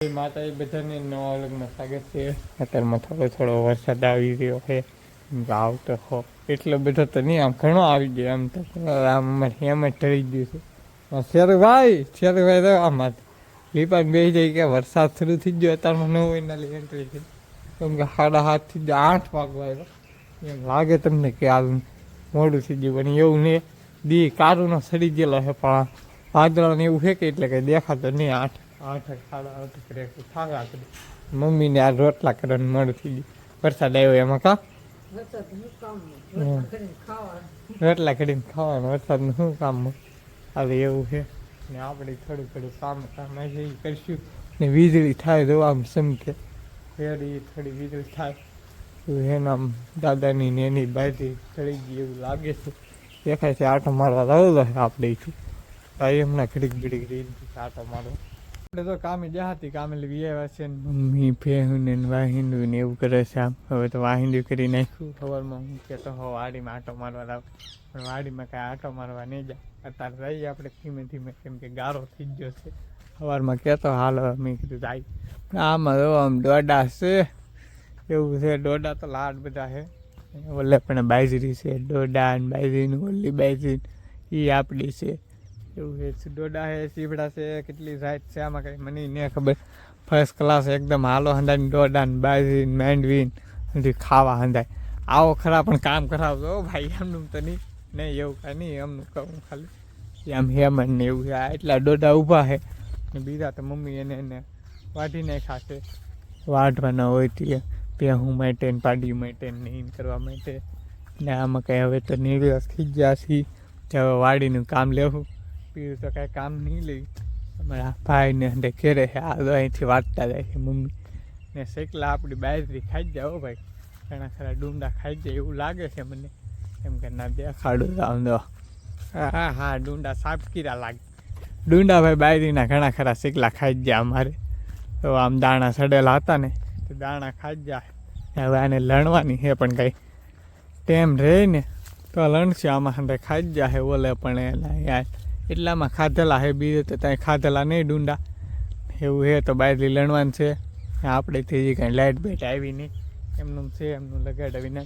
માતા એ બધાને નવા અલગમાં સ્વાગત છે. અત્યારમાં થોડો વરસાદ આવી રહ્યો છે. આવતો હો એટલો બધો તો નહીં, આમ ઘણો આવી ગયો. આમ તો આમ એમ જ ઢળી ગયું છે. શેરભાઈ તો આમાં લીપાને બેસી જાય કે વરસાદ શરૂ થઈ ગયો. અત્યારમાં 9 વાગ્યાની એન્ટ્રી છે. કેમ કે 7:30 થી 8 વાગવા આવ્યો. એમ લાગે તમને કે આ મોડું થઈ ગયું, પણ એવું નહીં. દી કારુનો સડી ગયેલો છે, પણ વાદળાને એવું છે કે એટલે કંઈ દેખાતો નહીં. 8 8 કરે થાય આખરે. મમ્મીને આ રોટલા કરવાનું મોડું થઈ ગયું. વરસાદ આવ્યો એમાં રોટલા કરીને ખાવાનું, વરસાદનું શું કામ હવે એવું છે. ને આપણે થોડું કામ એ કરીશું. ને વીજળી થાય તો આમ સમકે ફેરી થોડી વીજળી થાય એના દાદાની ને એની બાજરી ચડી ગઈ એવું લાગે છે. દેખાય છે આટો મારવા આવેલો છે આપણે ભાઈ હમણાં ઘડીક રીત આટો મારવા. આપણે તો કામે જ્યાં કામે આવ્યા છે. મમ્મી ભેહું ને વાહિંદુ ને એવું કરે છે. આમ હવે તો વાહિંદુ કરી નાખ્યું. ખબરમાં હું કહેતો હો વાડીમાં આટો મારવા લાવ, પણ વાડીમાં કાંઈ આટો મારવા નહીં જાય. અત્યારે રહીએ આપણે ધીમે ધીમે, કેમ કે ગારો થઈ ગયો છે. સવારમાં કહેતો હાલ મેં કીધું જાય. પણ આમાં તો આમ ડોડા છે એવું છે. ડોડા તો લાડ બધા છે. ઓલે પણ બાજરી છે, ડોડા ને બાજરીનું ઓલી બાજરી એ આપણી છે એવું છે. ડોડા છે, સીવડા છે, કેટલી રાઈટ છે આમાં કંઈ મને નહીં ખબર. ફર્સ્ટ ક્લાસ એકદમ હાલો હંધાય ડોડા ને બાજરી માંડવી ને ખાવા હંધાય. આવો ખરા પણ કામ કરાવજો ભાઈ. એમનું તો નહીં એવું કાંઈ નહીં. એમનું કહું ખાલી આમ હેમન ને એવું છે. એટલા ડોડા ઊભા છે ને બીજા તો મમ્મી એને વાઢી નાખ્યા છે. વાઢવાના હોય તે ભેહું માટે ને પાડી માટે ને ઈન કરવા માટે. ને આમાં કંઈ હવે તો નિર્વસ થઈ ગયા છીએ. હવે વાડીનું કામ લેવું, બીજું તો કાંઈ કામ નહીં લેવું. અમારા ભાઈને હંડે ઘેરે છે. આ તો અહીંથી વાટતા જાય છે મમ્મી ને. શેકલા આપણી બાજરી ખાઈ જાય હો ભાઈ. ઘણા ખરા ડુંડા ખાઈ જાય એવું લાગે છે મને. એમ કે ના દેખાડું આમ દો. હા ડુંડા સાફ કીરા લાગે. ડુંડા ભાઈ બાજરીના ઘણા ખરા શેકલા ખાઈ જ જાય અમારે. તો આમ દાણા સડેલા હતા ને તો દાણા ખાઈ જ જાય. હવે આને લણવાની છે, પણ કંઈ ટેમ રહે ને તો લણશે. આમાં હંડે ખાઈ જ જાય. ઓલે પણ એના યાર એટલામાં ખાધેલા છે, બીજે તો ત્યાં ખાધેલા નહીં ડુંડા એવું છે. તો બાજરી લણવાનું છે. આપણેથી કાંઈ લાઇટ બેટ આવી નહીં, એમનું છે એમનું લગાડાવી ને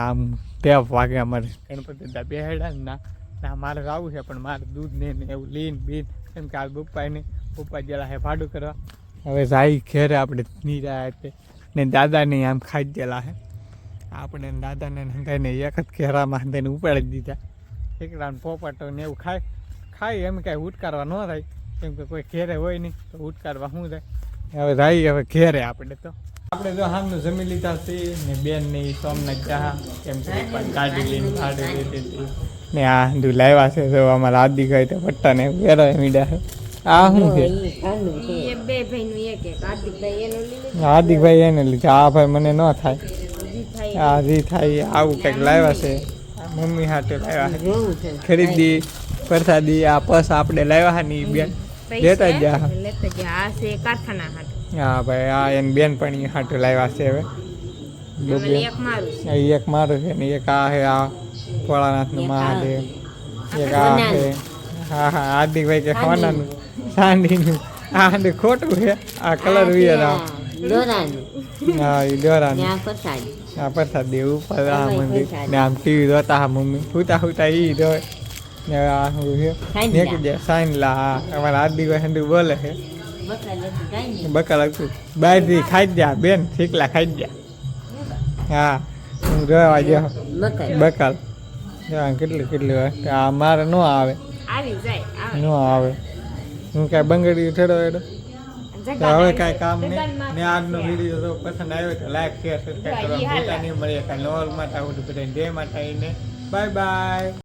આમ 2 વાગે અમારે ગણપતિ દાદા બેહાડ્યા ને ના મારે આવું છે. પણ મારે દૂધ ને એવું લીન બીન, કેમ કે આ પપ્પા ગયેલા છે ભાડું કરવા. હવે જાય ઘેરે આપણે નીરા ને દાદાને આમ ખાઈ જ ગયેલા છે. આપણે દાદાને હંધાઈને એક જ ઘેરામાં હંધાઈને ઉપાડી દીધા. એકલા પોપટો ને એવું ખાય એમ કાંઈ ઉટકારવા ન થાય, કેમ કે કોઈ ઘેરે હોય નહીં તો ઉટકારવા શું થાય. હવે જાય હવે ઘેરે આપણે તો જો સામનું જમી લીધા છે ને બેન ને સોમનાથ જા, કેમ કે ગાડી લઈને ભાડે લીધી ને આ હંધું લાવ્યા છે. જો અમારા આદિ ગઈ તો પટ્ટા ને વેરાય મીડા છે. આ શું છે? હાર્દિકભાઈ એને લીધા. આ ભાઈ મને ન થાય. આ જી થાય આવું કંઈક લાવ્યા છે. મમ્મી હાથે લાવ્યા છે. ખરીદી પ્રસાદી આ પસ આપણે લાવ્યા છે ને બેન લેતા જ જા. હા ભાઈ આ એને બેન પણ હાથે લાવ્યા છે. હવે એક મારું છે ને એક આ છે આ ભોળાનાથનું મહાદેવ. એક આ છે હા હાર્દિકભાઈ કે ખાવાનું સાંડીનું. આ ખોટું છે. આ કલર વિયર હા એ દોરાનું. આ પ્રસાદ દેવું ઉપર આ મંદિર ને આમ ટીવી જોતા હા મમ્મી હુતા એ જોય ને આ શું છે સાઈન લા. હા અમારા હાર્દિકભાઈ હંડુ બોલે છે બકાલ હતું બાજરી ખાઈ જ જા બેન, શીકલા ખાઈ જ જા. હા હું જોવા જો બકાલ કેટલું આ મારે ન આવે ન આવે. હું કાંઈ બંગડી ઠેડો એડો તો હવે કાંઈ કામ નહીં. ને આજનો વિડીયો જો પસંદ આવ્યો તો લાઈક શેર સબસ્ક્રાઈબ કરવા ભૂલતા નહીં. મળીએ કાંઈ નોર્મલ માટે આવું બધા ડે માટે આવીને બાય બાય.